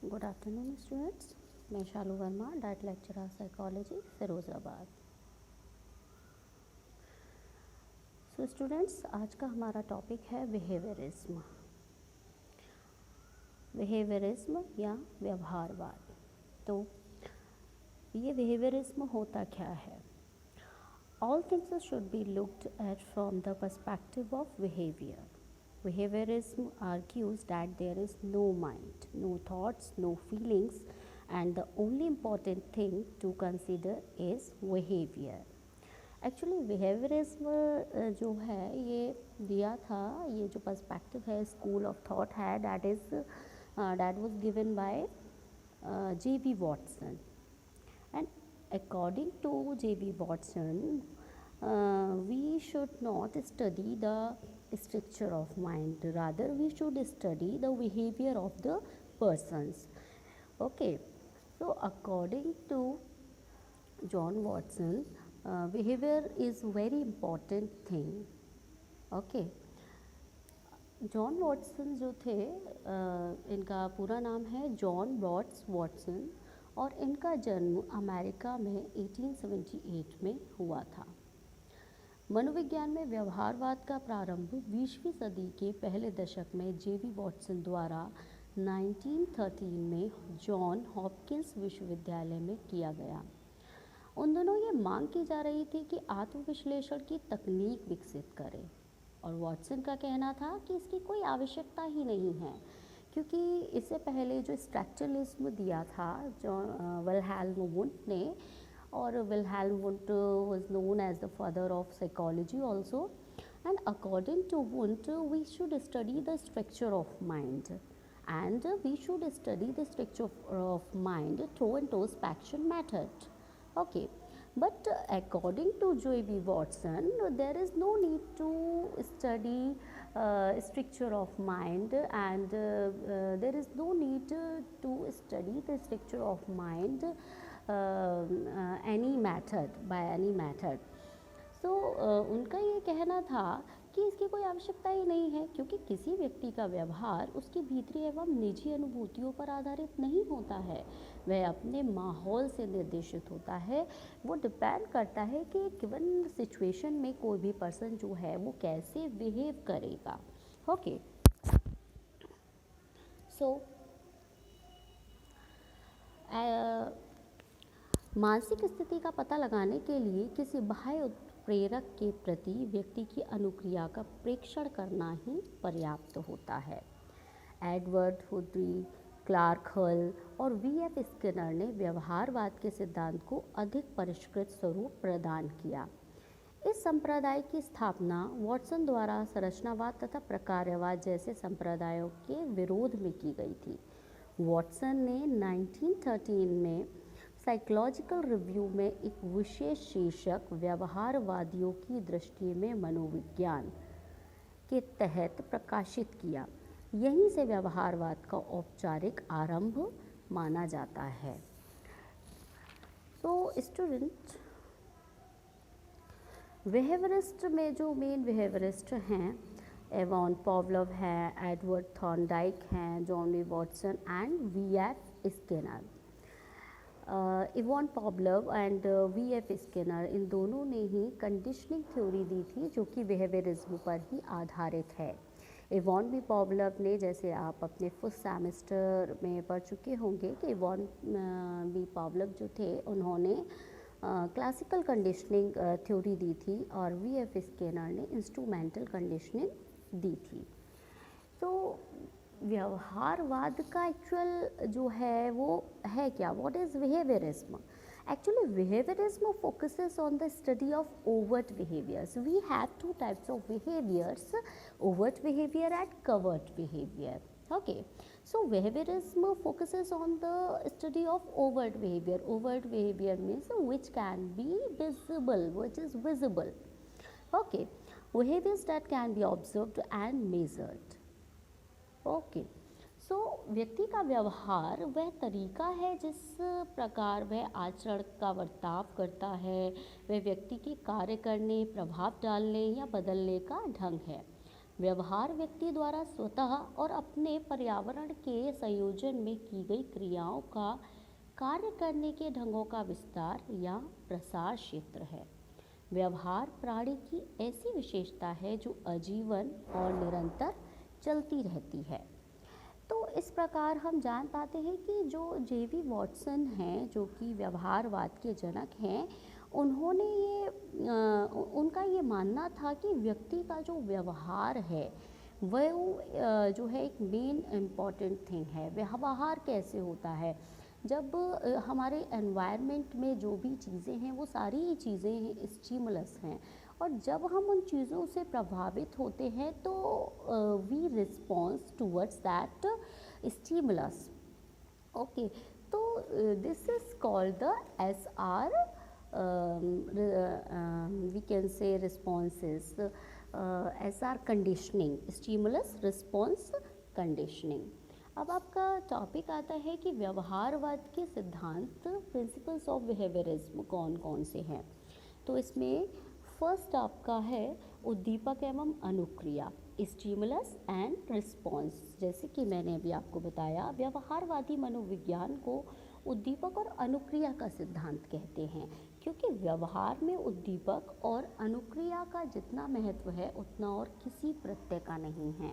Good afternoon students. मैं Shalu Verma, DIET lecturer psychology Firozabad. So students, आज का हमारा टॉपिक है बिहेवियरिज्म। बिहेवियरिज्म या व्यवहारवाद। तो ये बिहेवियरिज्म होता क्या है? All things should be looked at from the perspective of behavior. Behaviorism argues that there is no mind, no thoughts, no feelings, and the only important thing to consider is behavior. Actually behaviourism जो है ये दिया था, ये जो perspective है, school of thought है, that was given by J.B. Watson. And according to J.B. Watson, we should not study the structure of mind, rather we should study the behavior of the persons. Okay, so according to John Watson, behavior is very important thing. Okay, John Watson जो थे, इनका पूरा नाम है John rods Watson और इनका जन्म America में 1878 में हुआ था। मनोविज्ञान में व्यवहारवाद का प्रारंभ 20वीं सदी के पहले दशक में J.B. वॉटसन द्वारा 1913 में जॉन हॉपकिंस विश्वविद्यालय में किया गया। उन दोनों ये मांग की जा रही थी कि आत्मविश्लेषण की तकनीक विकसित करें, और वॉटसन का कहना था कि इसकी कोई आवश्यकता ही नहीं है, क्योंकि इससे पहले जो स्ट्रक्चरलिज्म दिया था जो विल्हेल्म वुंट ने, और Wilhelm Wundt was known as the father of psychology also, and according to Wundt we should study the structure of mind and we should study the structure of mind through introspection method. Okay, but according to J.B. Watson, there is no need to study structure of mind, and there is no need to study the structure of mind any method, by any method. So उनका ये कहना था कि इसकी कोई आवश्यकता ही नहीं है, क्योंकि किसी व्यक्ति का व्यवहार उसकी भीतरी एवं निजी अनुभूतियों पर आधारित नहीं होता है, वह अपने माहौल से निर्देशित होता है। वो डिपेंड करता है कि गिवन सिचुएशन में कोई भी पर्सन जो है वो कैसे बिहेव करेगा। ओके, सो मानसिक स्थिति का पता लगाने के लिए किसी बाह्य प्रेरक के प्रति व्यक्ति की अनुक्रिया का प्रेक्षण करना ही पर्याप्त होता है। एडवर्ड हुडी, क्लार्क हल और V.F. स्किनर ने व्यवहारवाद के सिद्धांत को अधिक परिष्कृत स्वरूप प्रदान किया। इस संप्रदाय की स्थापना वॉटसन द्वारा संरचनावाद तथा प्रकार्यवाद जैसे संप्रदायों के विरोध में की गई थी। वॉटसन ने 1913 में साइकोलॉजिकल रिव्यू में एक विशेष शीर्षक व्यवहारवादियों की दृष्टि में मनोविज्ञान के तहत प्रकाशित किया। यहीं से व्यवहारवाद का औपचारिक आरंभ माना जाता है। तो स्टूडेंट, बिहेवियरिस्ट में जो मेन बिहेवियरिस्ट हैं, एवॉन पॉवलोव हैं, एडवर्ड थॉर्नडाइक हैं, John B Watson and V.F. Skinner. Ivan Pavlov and V.F. Skinner, इन दोनों ने ही कंडीशनिंग थ्योरी दी थी जो कि बिहेवियरिज्म पर ही आधारित है। इवॉन बी पॉवलोव ने, जैसे आप अपने फर्स्ट सेमेस्टर में पढ़ चुके होंगे कि इवॉन बी पॉवलोव जो थे उन्होंने क्लासिकल कंडीशनिंग थ्योरी दी थी, और V.F. स्किनर ने इंस्ट्रूमेंटल कंडीशनिंग दी थी। तो व्यवहारवाद का एक्चुअल जो है वो है क्या? What is behaviourism? Actually, behaviorism focuses on the study of overt behaviors. We have two types of behaviors, overt behavior and covert behavior. Okay, so behaviorism focuses on the study of overt behavior. Overt behavior means which can be visible, which is visible. Okay, behaviors that can be observed and measured. Okay, so व्यक्ति का व्यवहार वह तरीका है जिस प्रकार वह आचरण का बर्ताव करता है, वह व्यक्ति के कार्य करने, प्रभाव डालने या बदलने का ढंग है। व्यवहार व्यक्ति द्वारा स्वतः और अपने पर्यावरण के संयोजन में की गई क्रियाओं का कार्य करने के ढंगों का विस्तार या प्रसार क्षेत्र है। व्यवहार प्राणी की ऐसी विशेषता है जो आजीवन और निरंतर चलती रहती है। तो इस प्रकार हम जान पाते हैं कि जो जेवी वॉटसन हैं, जो कि व्यवहारवाद के जनक हैं, उन्होंने उनका ये मानना था कि व्यक्ति का जो व्यवहार है वह जो है एक मेन इम्पॉर्टेंट थिंग है। व्यवहार कैसे होता है? जब हमारे एनवायरनमेंट में जो भी चीज़ें हैं वो सारी ही चीज़ें स्टिमुलस हैं, और जब हम उन चीज़ों से प्रभावित होते हैं तो we response towards that stimulus. Okay, तो this is called the SR, we can say responses, SR conditioning, stimulus response conditioning. अब आपका टॉपिक आता है कि व्यवहारवाद के सिद्धांत, प्रिंसिपल्स ऑफ बिहेवियरिज्म कौन कौन से हैं। तो इसमें फर्स्ट आपका है उद्दीपक एवं अनुक्रिया, स्टिमुलस एंड रिस्पॉन्स। जैसे कि मैंने अभी आपको बताया, व्यवहारवादी मनोविज्ञान को उद्दीपक और अनुक्रिया का सिद्धांत कहते हैं, क्योंकि व्यवहार में उद्दीपक और अनुक्रिया का जितना महत्व है उतना और किसी प्रत्यय का नहीं है।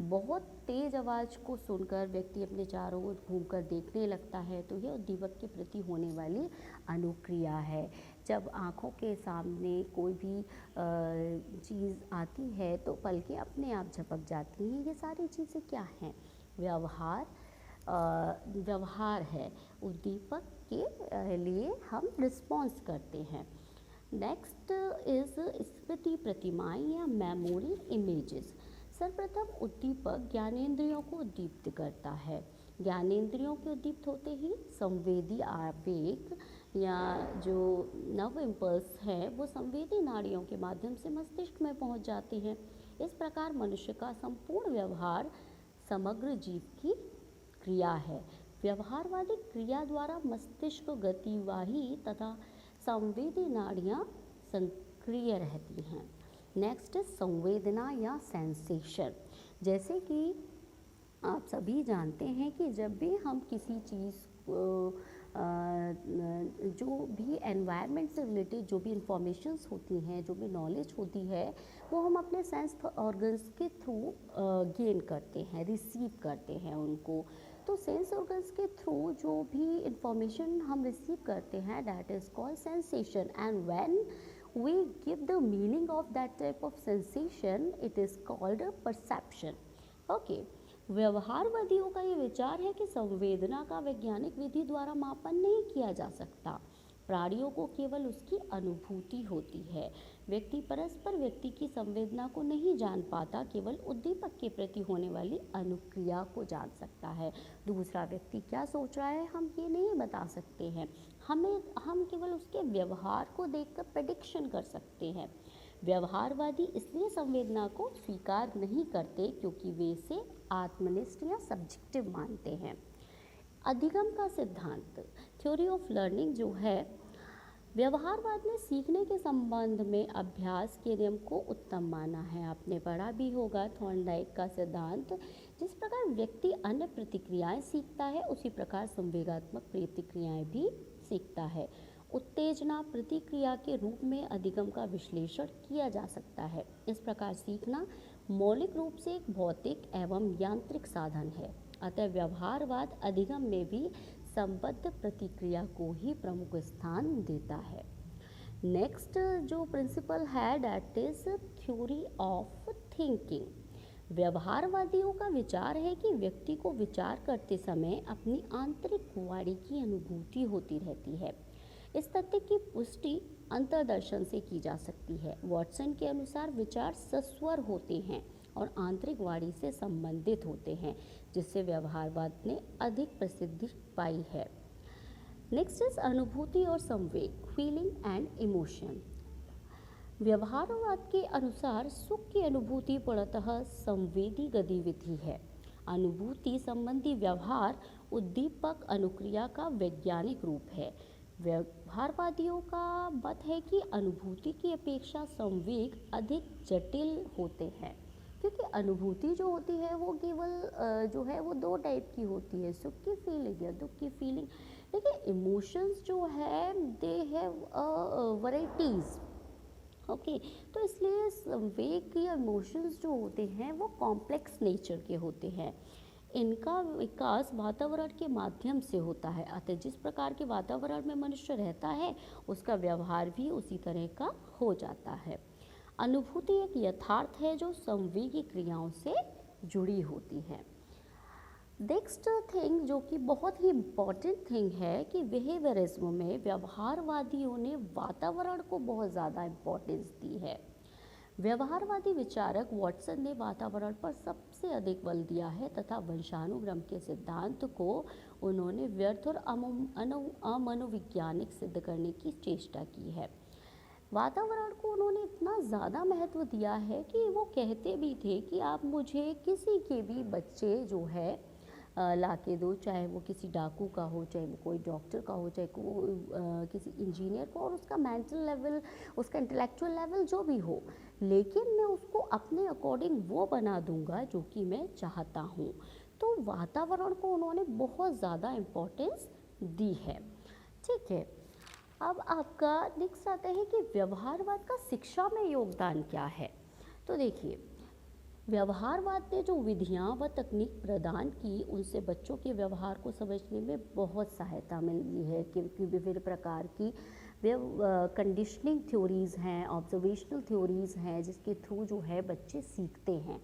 बहुत तेज आवाज़ को सुनकर व्यक्ति अपने चारों ओर घूमकर देखने लगता है तो यह उद्दीपक के प्रति होने वाली अनुक्रिया है। जब आँखों के सामने कोई भी चीज़ आती है तो पलकें अपने आप झपक जाती हैं। ये सारी चीज़ें क्या हैं? व्यवहार है। उद्दीपक के लिए हम रिस्पॉन्स करते हैं। नेक्स्ट इज स्मृति प्रतिमाएं या मेमोरी इमेजेस। सर्वप्रथम उद्दीपक ज्ञानेंद्रियों को उद्दीप्त करता है। ज्ञानेंद्रियों के उद्दीप्त होते ही संवेदी आवेग या जो नव इम्पल्स हैं वो संवेदी नाड़ियों के माध्यम से मस्तिष्क में पहुंच जाते हैं। इस प्रकार मनुष्य का संपूर्ण व्यवहार समग्र जीव की क्रिया है। व्यवहारवादी क्रिया द्वारा मस्तिष्क गतिवाही तथा संवेदी नाड़ियाँ सक्रिय रहती हैं। नेक्स्ट संवेदना या सेंसेशन। जैसे कि आप सभी जानते हैं कि जब भी हम किसी चीज़ जो भी एनवायरनमेंट से रिलेटेड जो भी इंफॉर्मेशंस होती हैं, जो भी नॉलेज होती है, वो हम अपने सेंस ऑर्गन्स के थ्रू गेन करते हैं, रिसीव करते हैं उनको। तो सेंस ऑर्गन्स के थ्रू जो भी इंफॉर्मेशन हम रिसीव करते हैं that is called sensation, and when we give the meaning of that type of sensation, it is called a perception. Okay, व्यवहारवादियों का ये विचार है कि संवेदना का वैज्ञानिक विधि द्वारा मापन नहीं किया जा सकता। प्राणियों को केवल उसकी अनुभूति होती है। व्यक्ति परस्पर व्यक्ति की संवेदना को नहीं जान पाता, केवल उद्दीपक के प्रति होने वाली अनुक्रिया को जान सकता है। दूसरा व्यक्ति क्या सोच रहा है हम ये नहीं बता सकते हैं। हम केवल उसके व्यवहार को देखकर प्रेडिक्शन कर सकते हैं। व्यवहारवादी इसलिए संवेदना को स्वीकार नहीं करते क्योंकि वे इसे आत्मनिष्ठ या सब्जेक्टिव मानते हैं। अधिगम का सिद्धांत, थ्योरी ऑफ लर्निंग जो है, व्यवहारवाद ने सीखने के संबंध में अभ्यास के नियम को उत्तम माना है। आपने पढ़ा भी होगा थॉर्नडाइक का सिद्धांत। जिस प्रकार व्यक्ति अन्य प्रतिक्रियाएं सीखता है उसी प्रकार संवेगात्मक प्रतिक्रियाएं भी सीखता है। उत्तेजना प्रतिक्रिया के रूप में अधिगम का विश्लेषण किया जा सकता है। इस प्रकार सीखना मौलिक रूप से एक भौतिक एवं यांत्रिक साधन है। अतः व्यवहारवाद अधिगम में भी संबद्ध प्रतिक्रिया को ही प्रमुख स्थान देता है। नेक्स्ट जो प्रिंसिपल है that is theory of thinking. व्यवहारवादियों का विचार है कि व्यक्ति को विचार करते समय अपनी आंतरिक वाणी की अनुभूति होती रहती है। इस तथ्य की पुष्टि अंतर्दर्शन से की जा सकती है। वॉटसन के अनुसार विचार सस्वर होते हैं और आंतरिक वाणी से संबंधित होते हैं, जिससे व्यवहारवाद ने अधिक प्रसिद्धि पाई है। नेक्स्ट इज अनुभूति और संवेग, फीलिंग एंड इमोशन। व्यवहारवाद के अनुसार सुख की अनुभूति पूर्णतः संवेदी गतिविधि है। अनुभूति संबंधी व्यवहार उद्दीपक अनुक्रिया का वैज्ञानिक रूप है। व्यवहारवादियों का मत है कि अनुभूति की अपेक्षा संवेग अधिक जटिल होते हैं। क्योंकि अनुभूति जो होती है वो केवल जो है वो दो टाइप की होती है, सुख की फीलिंग या दुख की फीलिंग। लेकिन इमोशंस जो है दे हैव वैराइटीज़। ओके, तो इसलिए संवेग या इमोशंस जो होते हैं वो कॉम्प्लेक्स नेचर के होते हैं। इनका विकास वातावरण के माध्यम से होता है, अतः जिस प्रकार के वातावरण में मनुष्य रहता है उसका व्यवहार भी उसी तरह का हो जाता है। अनुभूति एक यथार्थ है जो संवेगी क्रियाओं से जुड़ी होती है। नेक्स्ट थिंग जो कि बहुत ही इम्पॉर्टेंट थिंग है कि बिहेवियरिज्म में व्यवहारवादियों ने वातावरण को बहुत ज़्यादा इम्पोर्टेंस दी है। व्यवहारवादी विचारक वॉटसन ने वातावरण पर सबसे अधिक बल दिया है तथा वंशानुक्रम के सिद्धांत को उन्होंने व्यर्थ और अमनोवैज्ञानिक सिद्ध करने की चेष्टा की है। वातावरण को उन्होंने इतना ज़्यादा महत्व दिया है कि वो कहते भी थे कि आप मुझे किसी के भी बच्चे जो है ला के दो, चाहे वो किसी डाकू का हो, चाहे वो कोई डॉक्टर का हो, चाहे किसी इंजीनियर को, और उसका मेंटल लेवल, उसका इंटेलेक्चुअल लेवल जो भी हो, लेकिन मैं उसको अपने अकॉर्डिंग वो बना दूंगा जो कि मैं चाहता हूँ। तो वातावरण को उन्होंने बहुत ज़्यादा इम्पोर्टेंस दी है। ठीक है, अब आपका नेक्स्ट आता है कि व्यवहारवाद का शिक्षा में योगदान क्या है। तो देखिए, व्यवहारवाद ने जो विधियाँ व तकनीक प्रदान की उनसे बच्चों के व्यवहार को समझने में बहुत सहायता मिली है, क्योंकि विभिन्न प्रकार की कंडीशनिंग थ्योरीज़ हैं, ऑब्जर्वेशनल थ्योरीज़ हैं जिसके थ्रू जो है बच्चे सीखते हैं।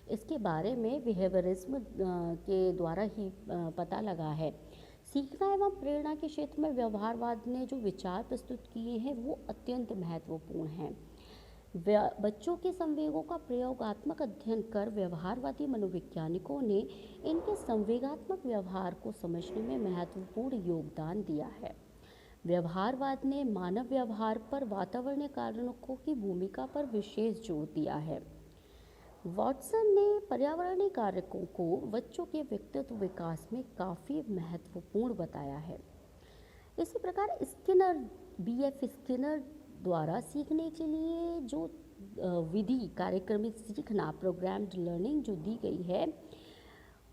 इसके बारे में बिहेवियरिज्म के द्वारा ही पता लगा है। सीखना एवं प्रेरणा के क्षेत्र में व्यवहारवाद ने जो विचार प्रस्तुत किए हैं वो अत्यंत महत्वपूर्ण हैं। बच्चों के संवेगों का प्रयोगात्मक अध्ययन कर व्यवहारवादी मनोवैज्ञानिकों ने इनके संवेगात्मक व्यवहार को समझने में महत्वपूर्ण योगदान दिया है। व्यवहारवाद ने मानव व्यवहार पर वातावरणीय कारकों की भूमिका पर विशेष जोर दिया है। वॉटसन ने पर्यावरणीय कारकों को बच्चों के व्यक्तित्व विकास में काफ़ी महत्वपूर्ण बताया है। इसी प्रकार स्किनर, BF स्किनर द्वारा सीखने के लिए जो विधि कार्यक्रमित सीखना, प्रोग्राम्ड लर्निंग जो दी गई है,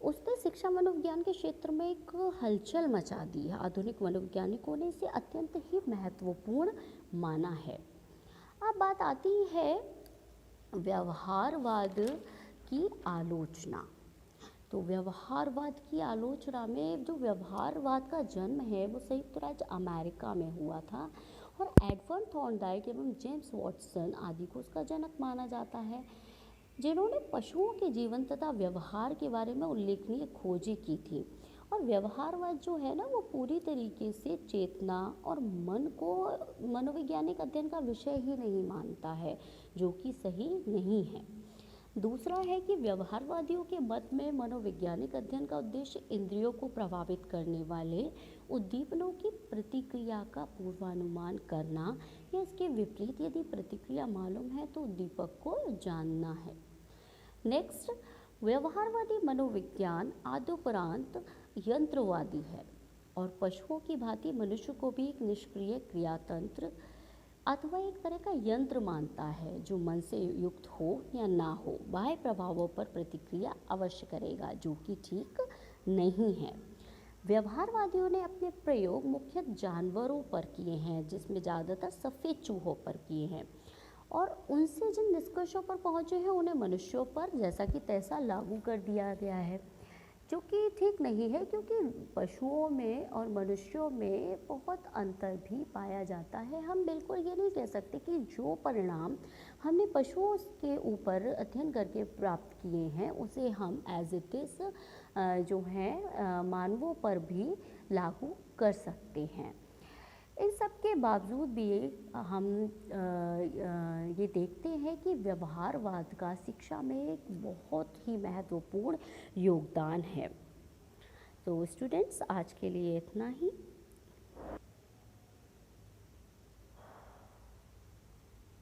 उसने शिक्षा मनोविज्ञान के क्षेत्र में एक हलचल मचा दी है। आधुनिक मनोवैज्ञानिकों ने इसे अत्यंत ही महत्वपूर्ण माना है। अब बात आती है व्यवहारवाद की आलोचना। तो व्यवहारवाद की आलोचना में जो व्यवहारवाद का जन्म है वो संयुक्त राज्य अमेरिका में हुआ था और एडवर्ड थॉर्नडाइक एवं जेम्स वॉटसन आदि को उसका जनक माना जाता है, जिन्होंने पशुओं के जीवन तथा व्यवहार के बारे में उल्लेखनीय खोजें की थी। और व्यवहारवाद जो है ना वो पूरी तरीके से चेतना और मन को मनोवैज्ञानिक अध्ययन का विषय ही नहीं मानता है, जो कि सही नहीं है। दूसरा है कि व्यवहारवादियों के मत में मनोवैज्ञानिक अध्ययन का उद्देश्य इंद्रियों को प्रभावित करने वाले उद्दीपनों की प्रतिक्रिया का पूर्वानुमान करना या इसके विपरीत यदि प्रतिक्रिया मालूम है तो उद्दीपक को जानना है। नेक्स्ट, व्यवहारवादी मनोविज्ञान आद्योपरांत यंत्रवादी है और पशुओं की भांति मनुष्य को भी एक निष्क्रिय क्रियातंत्र अथवा एक तरह का यंत्र मानता है जो मन से युक्त हो या ना हो बाह्य प्रभावों पर प्रतिक्रिया अवश्य करेगा, जो कि ठीक नहीं है। व्यवहारवादियों ने अपने प्रयोग मुख्यतः जानवरों पर किए हैं, जिसमें ज़्यादातर सफ़ेद चूहों पर किए हैं, और उनसे जिन निष्कर्षों पर पहुँचे हैं उन्हें मनुष्यों पर जैसा कि तैसा लागू कर दिया गया है, जो कि ठीक नहीं है, क्योंकि पशुओं में और मनुष्यों में बहुत अंतर भी पाया जाता है। हम बिल्कुल ये नहीं कह सकते कि जो परिणाम हमने पशुओं के ऊपर अध्ययन करके प्राप्त किए हैं उसे हम एज इट इज़ जो है मानवों पर भी लागू कर सकते हैं। इन सब के बावजूद भी हम ये देखते हैं कि व्यवहारवाद का शिक्षा में एक बहुत ही महत्वपूर्ण योगदान है। तो स्टूडेंट्स, आज के लिए इतना ही।